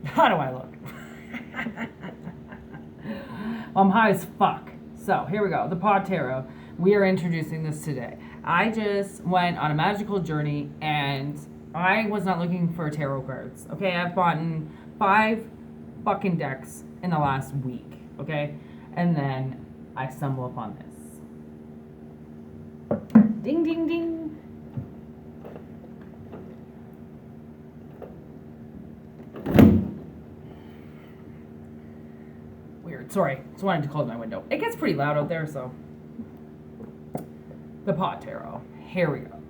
How do I look? I'm high as fuck. So here we go. The Pod Tarot. We are introducing this today. I just went on a magical journey and I was not looking for tarot cards. Okay, I've bought 5 fucking decks in the last week. Okay, and then I stumble upon this. Ding, ding, ding. Weird. Sorry, just wanted to close my window. It gets pretty loud out there, so. The Pod Tarot. Here we go.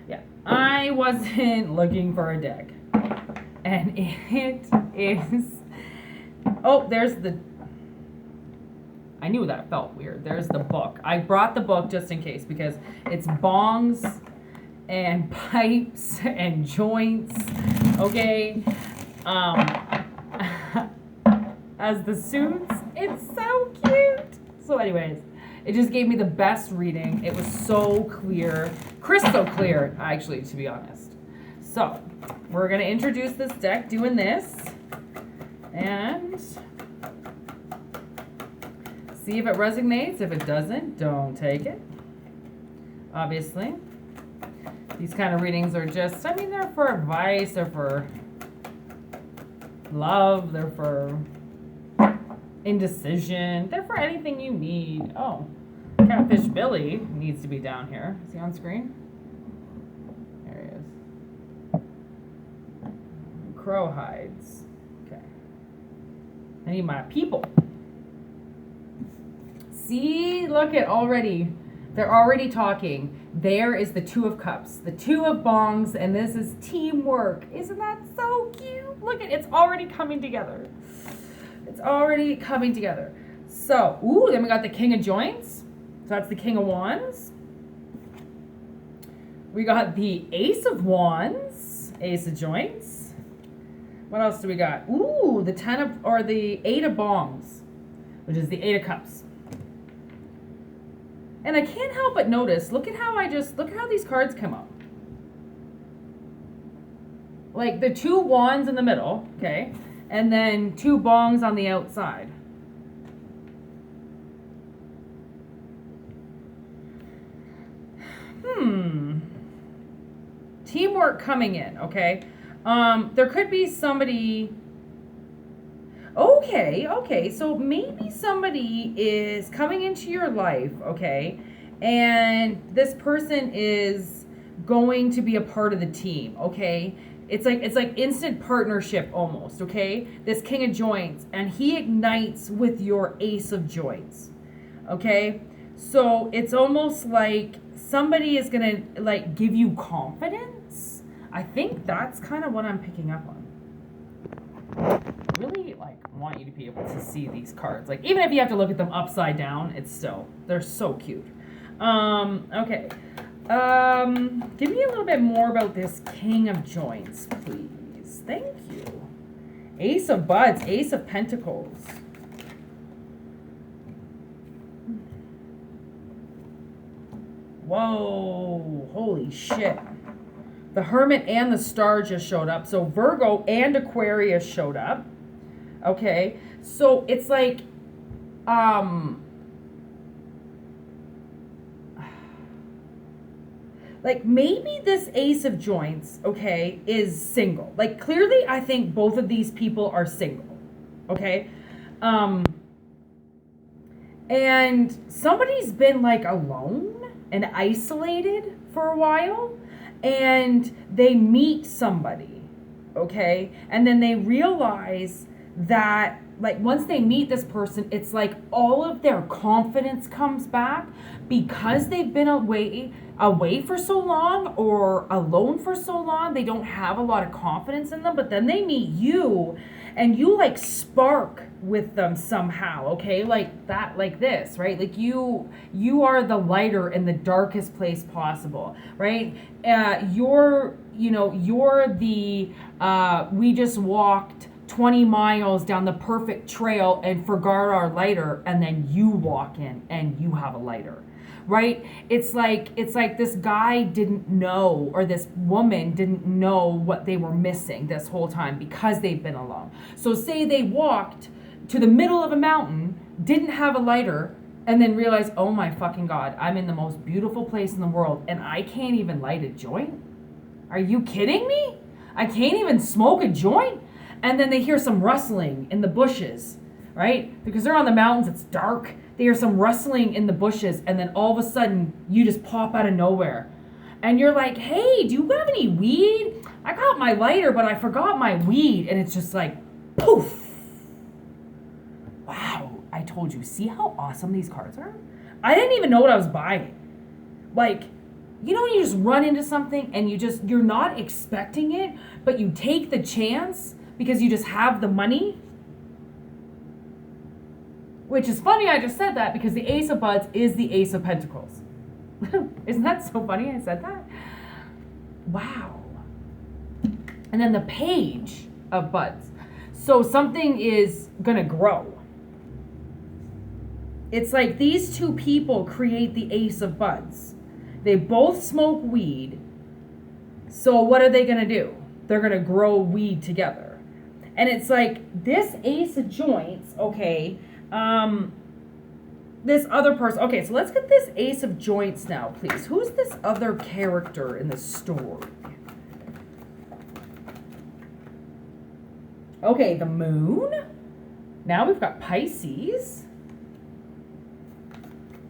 Yeah, I wasn't looking for a deck. And it is. Oh, there's the. I knew that felt weird. There's the book. I brought the book just in case because it's bongs and pipes and joints. Okay. As the suits. It's so cute. So, anyways, it just gave me the best reading. It was so clear, crystal clear, actually, to be honest. So, we're going to introduce this deck doing this. And see if it resonates. If it doesn't, don't take it. Obviously. These kind of readings are just, they're for advice, they're for love, they're for indecision, they're for anything you need. Oh, Catfish Billy needs to be down here. Is he on screen? There he is. Crow hides. Okay. I need my people. See, look at already. They're already talking. There is the 2 of Cups, the 2 of Bongs, and this is teamwork. Isn't that so cute? Look at it's already coming together. It's already coming together. So, ooh, then we got the King of Joints. So that's the King of Wands. We got the Ace of Wands, Ace of Joints. What else do we got? Ooh, the 10 of, or the 8 of Bongs, which is the 8 of Cups. And I can't help but notice, look at how these cards come up. Like the 2 wands in the middle, okay? And then 2 bongs on the outside. Teamwork coming in, okay? There could be somebody. Okay, so maybe somebody is coming into your life, okay? And this person is going to be a part of the team, okay? It's like instant partnership almost, okay? This King of Joints, and he ignites with your Ace of Joints, okay? So it's almost like somebody is gonna like give you confidence. I think that's kind of what I'm picking up on. Really like want you to be able to see these cards. Like even if you have to look at them upside down, it's still, they're so cute. Okay. Give me a little bit more about this King of Joints, please. Thank you. Ace of Buds, Ace of Pentacles. Whoa, holy shit. The Hermit and the Star just showed up. So Virgo and Aquarius showed up. Okay, so it's like, like maybe this Ace of Joints, okay, is single. Like clearly I think both of these people are single, okay? And somebody's been like alone and isolated for a while, and they meet somebody, okay? And then they realize that like once they meet this person, it's like all of their confidence comes back because they've been away for so long or alone for so long. They don't have a lot of confidence in them, but then they meet you and you like spark with them somehow, okay? Like that, like this, right? Like you are the lighter in the darkest place possible, right? You're the we just walked 20 miles down the perfect trail and forgot our lighter, and then you walk in and you have a lighter, right? It's like this guy didn't know, or this woman didn't know what they were missing this whole time because they've been alone. So say they walked to the middle of a mountain, didn't have a lighter, and then realized, oh my fucking God, I'm in the most beautiful place in the world and I can't even light a joint? Are you kidding me? I can't even smoke a joint? And then they hear some rustling in the bushes, right? Because they're on the mountains, it's dark. They hear some rustling in the bushes, and then all of a sudden, you just pop out of nowhere. And you're like, hey, do you have any weed? I got my lighter, but I forgot my weed. And it's just like, poof. Wow, I told you. See how awesome these cards are? I didn't even know what I was buying. Like, you know when you just run into something and you're not expecting it, but you take the chance because you just have the money? Which is funny, I just said that because the Ace of Buds is the Ace of Pentacles. Isn't that so funny I said that? Wow. And then the Page of Buds. So something is gonna grow. It's like these two people create the Ace of Buds. They both smoke weed. So what are they gonna do? They're gonna grow weed together. And it's like this Ace of Joints, okay, this other person. Okay, so let's get this Ace of Joints now, please. Who's this other character in the story? Okay, the Moon. Now we've got Pisces.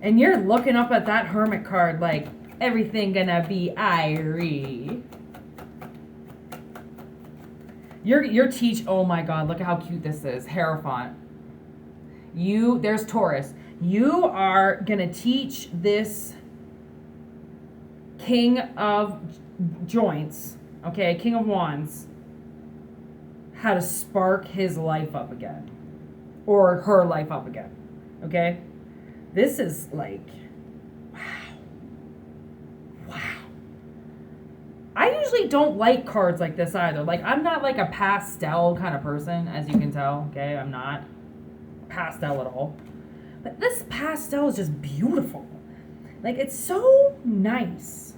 And you're looking up at that Hermit card like, everything gonna be Irie. Your oh my God, look at how cute this is. Hierophant. There's Taurus. You are gonna teach this King of Joints, okay, King of Wands, how to spark his life up again. Or her life up again. Okay? This is like, wow. I usually don't like cards like this either. Like, I'm not like a pastel kind of person, as you can tell. Okay, I'm not pastel at all. But this pastel is just beautiful. Like, it's so nice.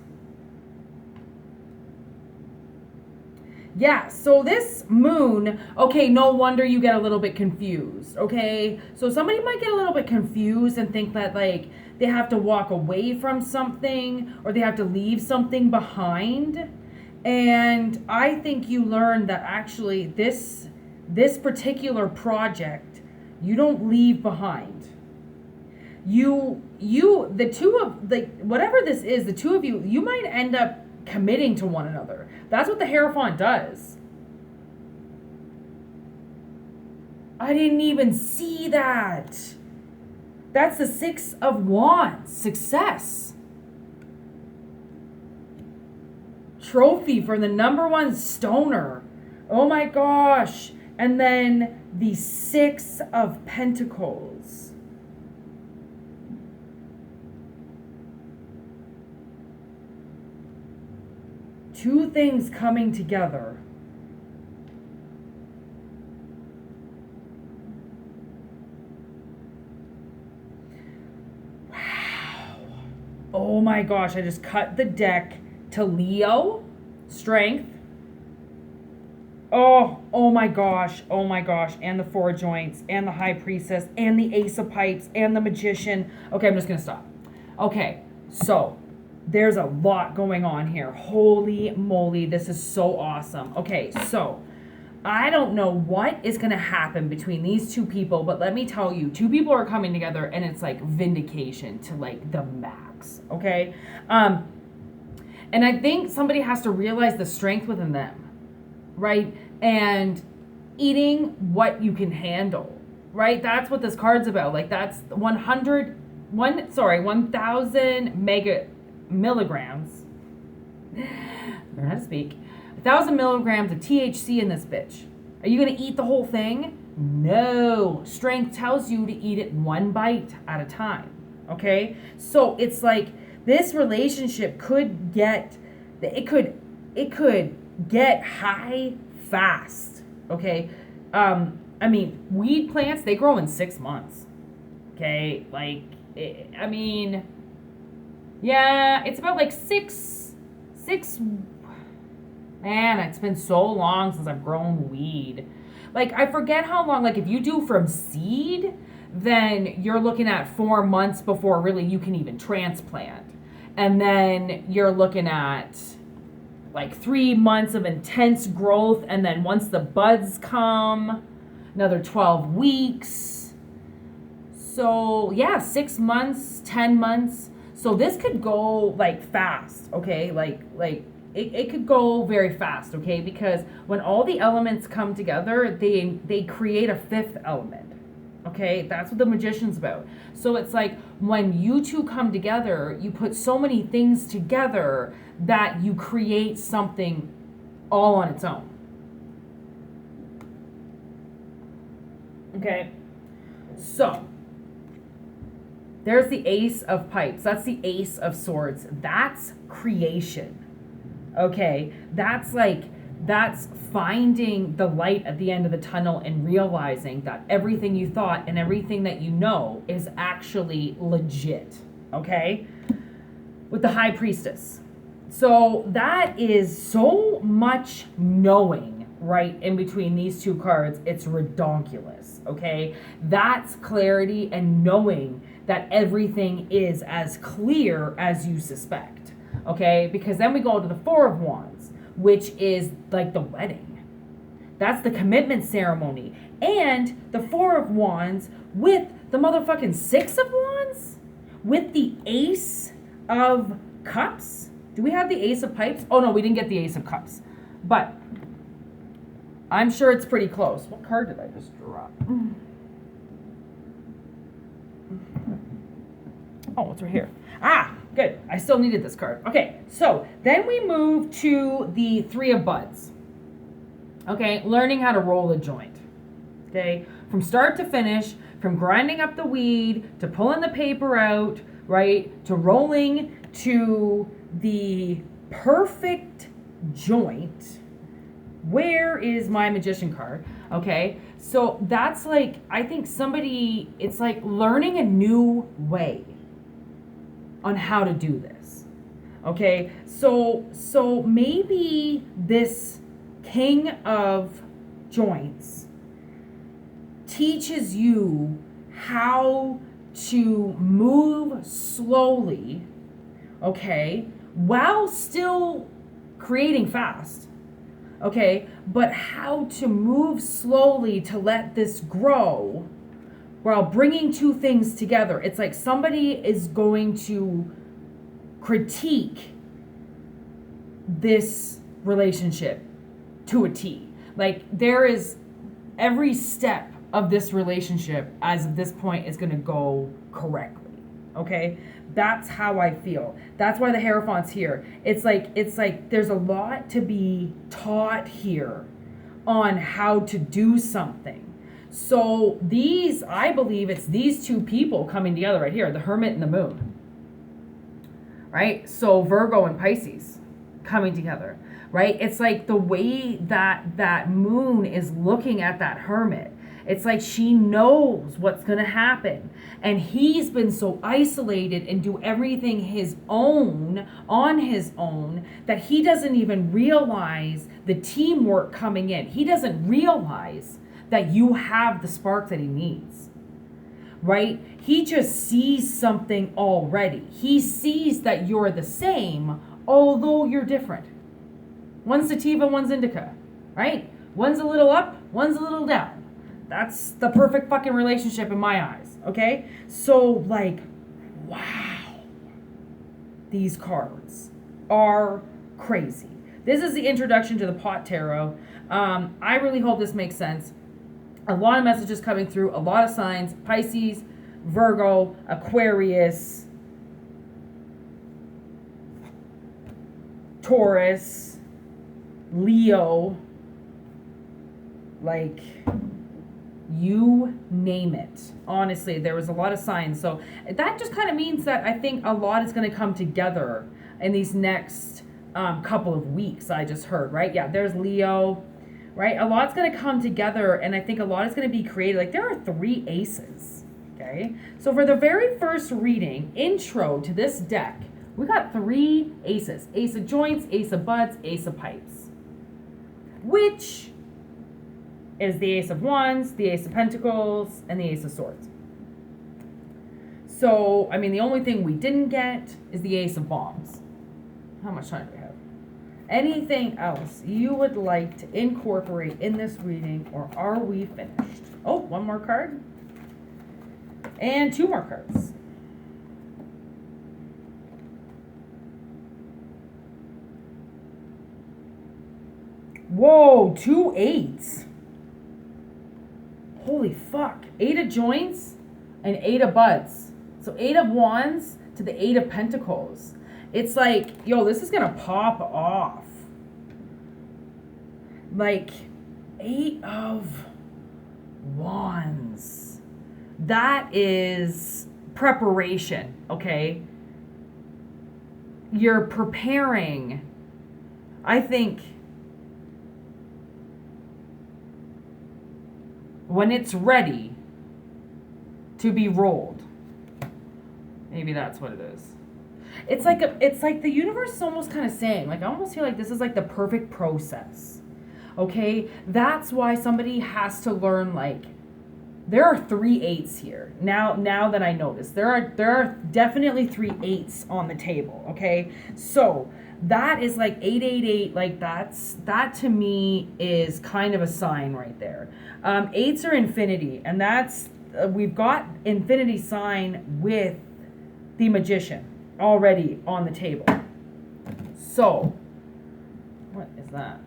Yeah, so this Moon, okay, no wonder you get a little bit confused, okay? So somebody might get a little bit confused and think that, like, they have to walk away from something or they have to leave something behind. And I think you learned that actually this particular project, you don't leave behind. The two of, like, whatever this is, the two of you, you might end up committing to one another. That's what the Hierophant does. I didn't even see that. That's the Six of Wands. Success. Trophy for the #1 stoner. Oh my gosh. And then the Six of Pentacles. Two things coming together. Wow. Oh my gosh, I just cut the deck to Leo, Strength. Oh my gosh, and the Four of Joints, and the High Priestess, and the Ace of Pipes, and the Magician. Okay, I'm just gonna stop. Okay, so there's a lot going on here. Holy moly, this is so awesome. Okay, so I don't know what is going to happen between these two people, but let me tell you, two people are coming together and it's like vindication to like the max, okay? And I think somebody has to realize the strength within them, right? And eating what you can handle, right? That's what this card's about. Like, that's 1,000 milligrams. Learn how to speak. 1,000 milligrams of THC in this bitch. Are you gonna eat the whole thing? No. Strength tells you to eat it one bite at a time. Okay? So it's like this relationship could get high fast. Okay? I mean, weed plants, they grow in 6 months. Okay? Like, Yeah, it's about like six. Man, it's been so long since I've grown weed. Like, I forget how long, like, if you do from seed, then you're looking at 4 months before really you can even transplant. And then you're looking at like 3 months of intense growth. And then once the buds come, another 12 weeks. So, yeah, 6 months, 10 months. So this could go like fast, okay? It could go very fast, okay? Because when all the elements come together, they create a fifth element, okay? That's what the magician's about. So it's like when you two come together, you put so many things together that you create something all on its own. Okay? So, there's the Ace of Pipes. That's the Ace of Swords. That's creation. Okay? That's finding the light at the end of the tunnel and realizing that everything you thought and everything that you know is actually legit. Okay? With the High Priestess. So that is so much knowing right in between these two cards. It's redonkulous. Okay? That's clarity and knowing that everything is as clear as you suspect. Okay? Because then we go to the Four of Wands, which is like the wedding. That's the commitment ceremony. And the Four of Wands with the motherfucking Six of Wands? With the Ace of Cups? Do we have the Ace of Pipes? Oh no, we didn't get the Ace of Cups. But I'm sure it's pretty close. What card did I just drop? Oh, it's right here. Ah, good. I still needed this card. Okay, so then we move to the Three of Buds. Okay, learning how to roll a joint. Okay, from start to finish, from grinding up the weed to pulling the paper out, right, to rolling to the perfect joint. Where is my magician card? Okay, so that's like, I think somebody, it's like learning a new way on how to do this. Okay, so maybe this King of Joints teaches you how to move slowly, okay, while still creating fast, okay, but how to move slowly to let this grow while bringing two things together. It's like somebody is going to critique this relationship to a T. Like, there is every step of this relationship as of this point is going to go correctly. Okay? That's how I feel. That's why the Hierophant's here. It's like there's a lot to be taught here on how to do something. So these, I believe it's these two people coming together right here, the Hermit and the Moon. Right? So Virgo and Pisces coming together. Right? It's like the way that Moon is looking at that Hermit. It's like she knows what's going to happen. And he's been so isolated and do everything on his own, that he doesn't even realize the teamwork coming in. He doesn't realize that you have the spark that he needs. Right? He just sees something already. He sees that you're the same, although you're different. One's sativa, one's indica. Right? One's a little up, one's a little down. That's the perfect fucking relationship in my eyes, okay? So, like, wow. These cards are crazy. This is the introduction to the Pot Tarot. I really hope this makes sense. A lot of messages coming through, a lot of signs. Pisces, Virgo, Aquarius, Taurus, Leo, like, you name it. Honestly, there was a lot of signs. So that just kind of means that I think a lot is going to come together in these next couple of weeks. I just heard, right? Yeah, there's Leo, right? A lot's going to come together, and I think a lot is going to be created. Like, there are 3 aces, okay? So for the very first reading, intro to this deck, We got 3 aces. Ace of joints, ace of buds, ace of pipes. Which is the ace of wands, the ace of pentacles, and the ace of swords. So, I mean, the only thing we didn't get is the ace of bombs. How much time do we have? Anything else you would like to incorporate in this reading, or are we finished? Oh, one more card. And 2 more cards. Whoa, 2 8s. Holy fuck. 8 of joints and 8 of buds. So 8 of wands to the 8 of pentacles. It's like, yo, this is gonna pop off. Like, 8 of wands. That is preparation, okay? You're preparing. I think when it's ready to be rolled. Maybe that's what it is. It's like the universe is almost kind of saying, like, I almost feel like this is like the perfect process. Okay? That's why somebody has to learn, like, there are 3 8s here. Now that I notice, there are definitely 3 8s on the table, okay? So, that is like 888, like that to me is kind of a sign right there. 8s are infinity, and that's we've got infinity sign with the magician already on the table. So, what is that?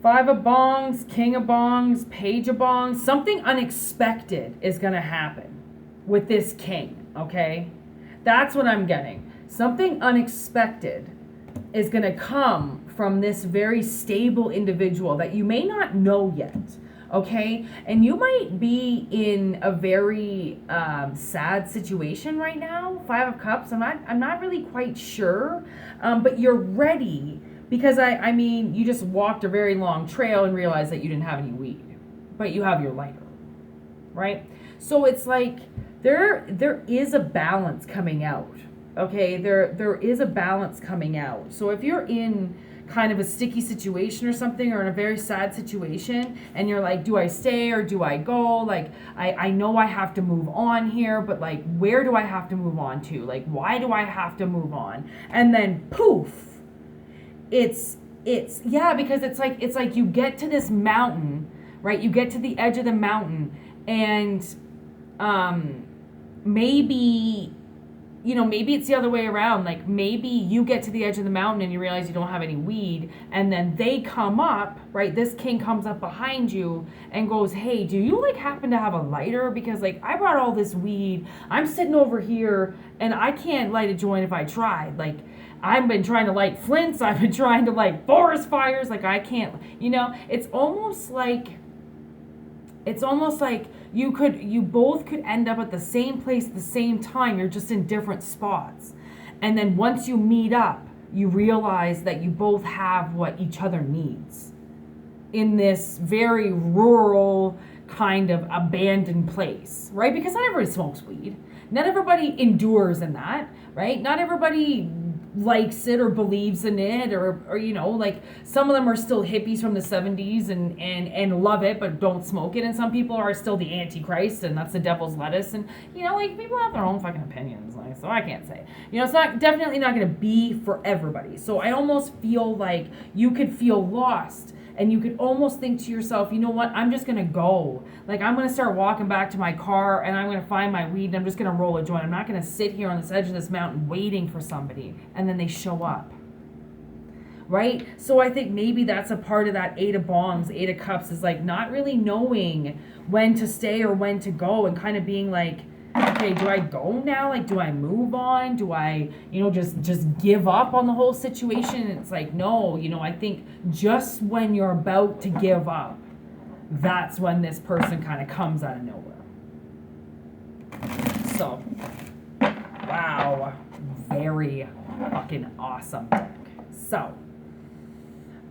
Five of bongs, king of bongs, page of bongs. Something unexpected is going to happen with this king, okay? That's what I'm getting. Something unexpected is going to come from this very stable individual that you may not know yet, okay? And you might be in a very sad situation right now. 5 of cups, I'm not really quite sure, but you're ready. Because, I mean, you just walked a very long trail and realized that you didn't have any weed. But you have your lighter, right? So it's like there is a balance coming out, okay? There is a balance coming out. So if you're in kind of a sticky situation or something, or in a very sad situation, and you're like, do I stay or do I go? Like, I know I have to move on here, but, like, where do I have to move on to? Like, why do I have to move on? And then, poof. It's yeah, because it's like you get to this mountain, right? You get to the edge of the mountain, and maybe it's the other way around. Like, maybe you get to the edge of the mountain and you realize you don't have any weed, and then they come up, right? This king comes up behind you and goes, hey, do you, like, happen to have a lighter? Because, like, I brought all this weed. I'm sitting over here and I can't light a joint if I tried. Like, I've been trying to light flints. I've been trying to light forest fires. Like, I can't, it's almost like you both could end up at the same place at the same time. You're just in different spots. And then once you meet up, you realize that you both have what each other needs in this very rural kind of abandoned place, right? Because not everybody smokes weed. Not everybody endures in that, right? Not everybody likes it or believes in it, or like, some of them are still hippies from the 70s and love it but don't smoke it, and some people are still the antichrist and that's the devil's lettuce, and like, people have their own fucking opinions, like, so I can't say, it's definitely not going to be for everybody. So I almost feel like you could feel lost. And you could almost think to yourself, you know what, I'm just going to go. Like, I'm going to start walking back to my car, and I'm going to find my weed, and I'm just going to roll a joint. I'm not going to sit here on this edge of this mountain waiting for somebody, and then they show up. Right? So I think maybe that's a part of that 8 of bongs, 8 of cups, is like not really knowing when to stay or when to go, and kind of being like, okay, do I go now? Like, do I move on? Do I, just give up on the whole situation? And it's like, no, I think just when you're about to give up, that's when this person kind of comes out of nowhere. So, wow, very fucking awesome deck. So,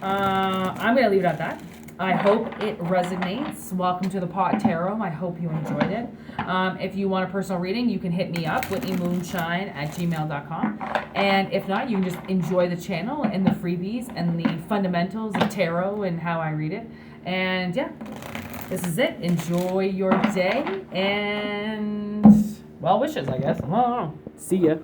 I'm going to leave it at that. I hope it resonates. Welcome to the Pot Tarot. I hope you enjoyed it. If you want a personal reading, you can hit me up, whitneymoonshine@gmail.com. And if not, you can just enjoy the channel and the freebies and the fundamentals of tarot and how I read it. And yeah, this is it. Enjoy your day and well wishes, I guess. See ya.